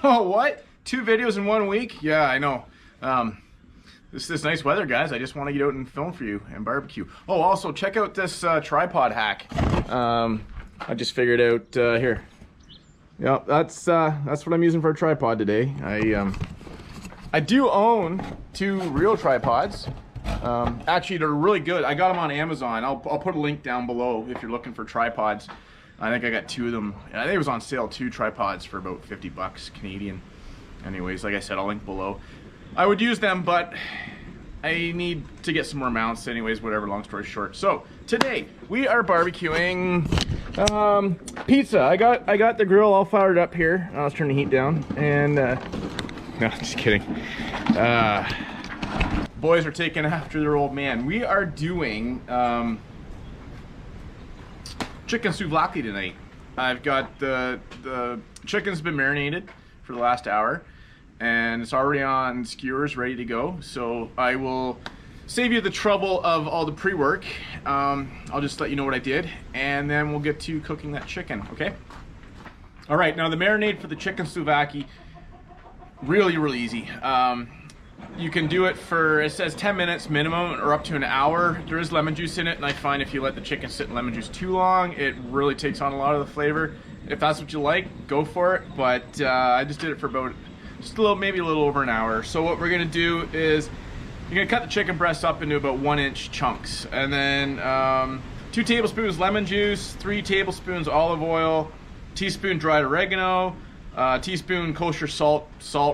Oh, what? 2 videos in 1 week? Yeah, I know. This nice weather, guys. I just want to get out and film for you and barbecue. Oh, also check out this tripod hack. I just figured out here. Yeah, that's what I'm using for a tripod today. I do own 2 real tripods. Actually, they're really good. I got them on Amazon. I'll put a link down below if you're looking for tripods. I think I got 2 of them. I think it was on sale, 2 tripods for about 50 bucks Canadian. Anyways, like I said, I'll link below. I would use them, but I need to get some more mounts. Anyways, whatever, long story short. So today we are barbecuing pizza. I got the grill all fired up here. Let's turn the heat down. And no, just kidding. Boys are taking after their old man. We are doing chicken souvlaki tonight. I've got the chicken's been marinated for the last hour, and it's already on skewers ready to go. So I will save you the trouble of all the pre-work. I'll just let you know what I did, and then we'll get to cooking that chicken, okay? All right, now the marinade for the chicken souvlaki, really easy. You can do it for, it says 10 minutes minimum or up to an hour. There is lemon juice in it, and I find if you let the chicken sit in lemon juice too long, it really takes on a lot of the flavor. If that's what you like, go for it, but I just did it for about, maybe a little over an hour. So what we're gonna do is, you're gonna cut the chicken breast up into about 1-inch chunks, and then 2 tablespoons lemon juice, 3 tablespoons olive oil, teaspoon dried oregano, teaspoon kosher salt,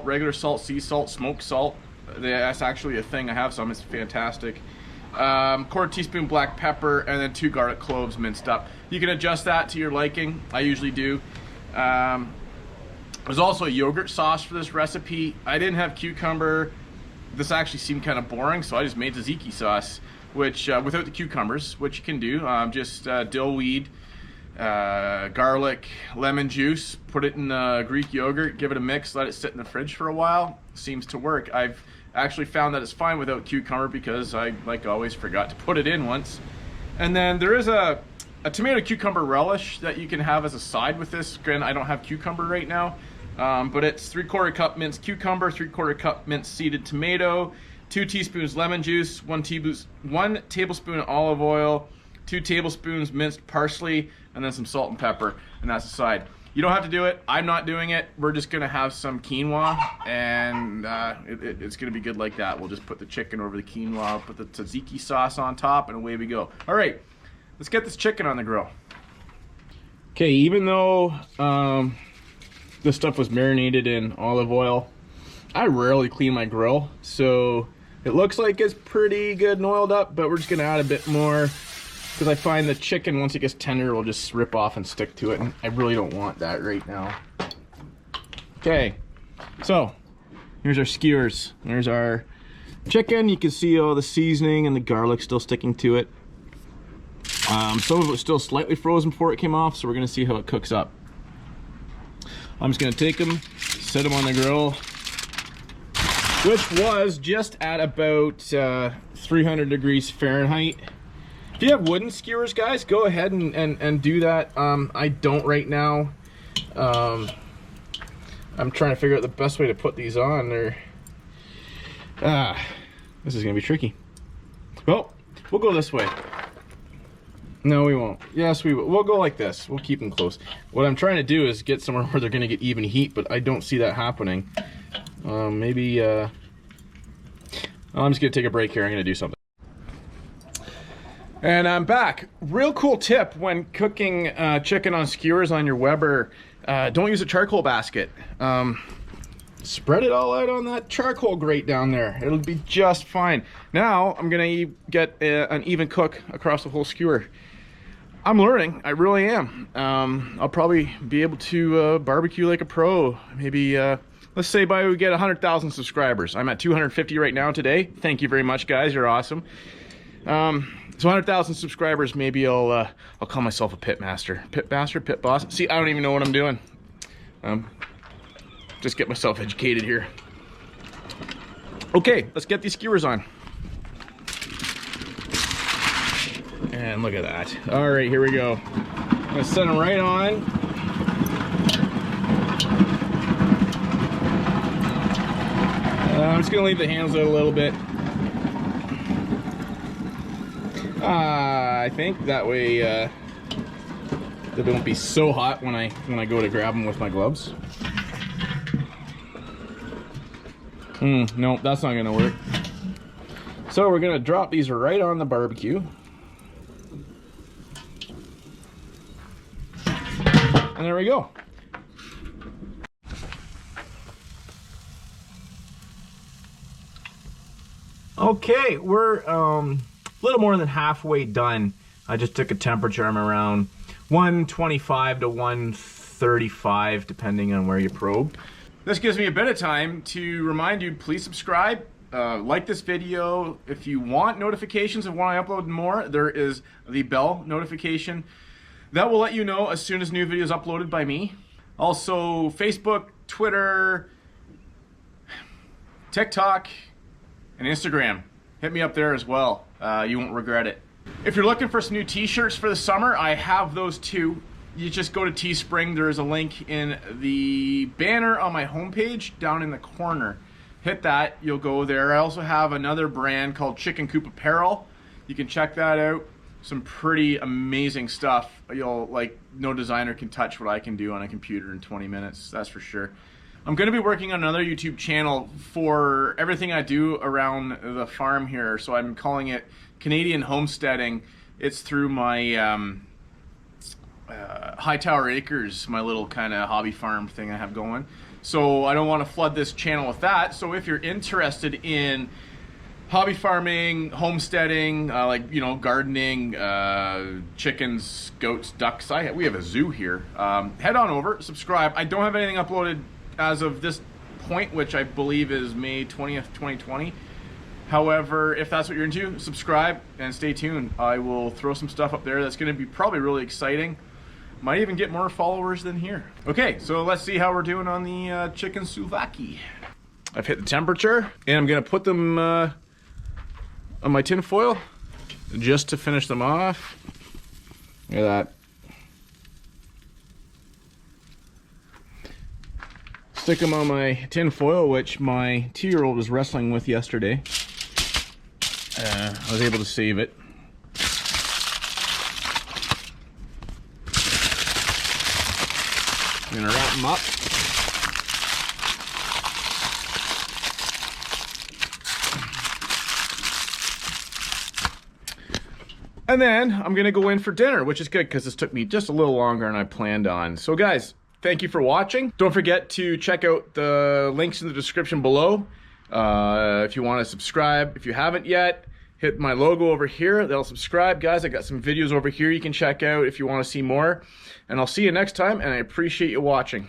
regular salt, sea salt, smoked salt. That's actually a thing. I have some. It's fantastic. 1/4 teaspoon black pepper, and then 2 garlic cloves minced up. You can adjust that to your liking. I usually do. There's also a yogurt sauce for this recipe. I didn't have cucumber. This actually seemed kind of boring, so I just made tzatziki sauce, which without the cucumbers, which you can do. Just dill weed, garlic, lemon juice, put it in Greek yogurt, give it a mix, let it sit in the fridge for a while. Seems to work. I've actually found that it's fine without cucumber because I, like always, forgot to put it in once. And then there is a tomato cucumber relish that you can have as a side with this. Again, I don't have cucumber right now, but it's 3/4 cup minced cucumber, 3/4 cup minced seeded tomato, 2 teaspoons lemon juice, 1 tablespoon olive oil, 2 tablespoons minced parsley, and then some salt and pepper, and that's the side. You don't have to do it. I'm not doing it. We're just gonna have some quinoa, and it's gonna be good like that. We'll just put the chicken over the quinoa, put the tzatziki sauce on top, and away we go. All right, let's get this chicken on the grill. Okay, even though this stuff was marinated in olive oil, I rarely clean my grill, so it looks like it's pretty good and oiled up, but we're just gonna add a bit more, because I find the chicken, once it gets tender, will just rip off and stick to it, and I really don't want that right now. Okay, so here's our skewers. There's our chicken. You can see all the seasoning and the garlic still sticking to it. Some of it was still slightly frozen before it came off, so we're gonna see how it cooks up. I'm just gonna take them, set them on the grill, which was just at about 300 degrees Fahrenheit. If you have wooden skewers, guys, go ahead and do that. I don't right now. I'm trying to figure out the best way to put these on. This is gonna be tricky. Well, we'll go this way. No, we won't. Yes, we will. We'll go like this. We'll keep them close. What I'm trying to do is get somewhere where they're gonna get even heat, but I don't see that happening. Maybe, I'm just gonna take a break here. I'm gonna do something. And I'm back. Real cool tip when cooking chicken on skewers on your Weber, don't use a charcoal basket. Spread it all out on that charcoal grate down there. It'll be just fine. Now I'm gonna get an even cook across the whole skewer. I'm learning, I really am. I'll probably be able to barbecue like a pro. Maybe, let's say by we get 100,000 subscribers. I'm at 250 right now today. Thank you very much, guys, you're awesome. So 100,000 subscribers, maybe I'll call myself a pit master. Pit master, pit boss. See, I don't even know what I'm doing. Just get myself educated here. Okay, let's get these skewers on. And look at that. All right, here we go. I'm gonna set them right on. I'm just gonna leave the handles out a little bit. I think that way they won't be so hot when I go to grab them with my gloves. No, that's not gonna work. So we're gonna drop these right on the barbecue. And there we go. Okay, we're a little more than halfway done. I just took a temperature. I'm around 125 to 135, depending on where you probe. This gives me a bit of time to remind you, please subscribe, like this video. If you want notifications of when I upload more, there is the bell notification. That will let you know as soon as new videos uploaded by me. Also, Facebook, Twitter, TikTok, and Instagram. Hit me up there as well. You won't regret it. If you're looking for some new t-shirts for the summer, I have those too. You just go to Teespring. There is a link in the banner on my homepage down in the corner. Hit that, you'll go there. I also have another brand called Chicken Coop Apparel. You can check that out. Some pretty amazing stuff. You'll like, no designer can touch what I can do on a computer in 20 minutes, that's for sure. I'm gonna be working on another YouTube channel for everything I do around the farm here. So I'm calling it Canadian Homesteading. It's through my High Tower Acres, my little kind of hobby farm thing I have going. So I don't want to flood this channel with that. So if you're interested in hobby farming, homesteading, like, you know, gardening, chickens, goats, ducks, we have a zoo here. Head on over, subscribe. I don't have anything uploaded as of this point, which I believe is May 20th, 2020. However, if that's what you're into, subscribe and stay tuned. I will throw some stuff up there that's going to be probably really exciting. Might even get more followers than here. Okay, so let's see how we're doing on the chicken souvlaki. I've hit the temperature, and I'm going to put them on my tin foil just to finish them off. Look at that. Stick them on my tin foil, which my 2-year-old was wrestling with yesterday. I was able to save it. I'm gonna wrap them up. And then I'm gonna go in for dinner, which is good because this took me just a little longer than I planned on. So guys, thank you for watching. Don't forget to check out the links in the description below. If you want to subscribe, if you haven't yet, hit my logo over here. That'll subscribe. Guys, I got some videos over here you can check out if you want to see more. And I'll see you next time, and I appreciate you watching.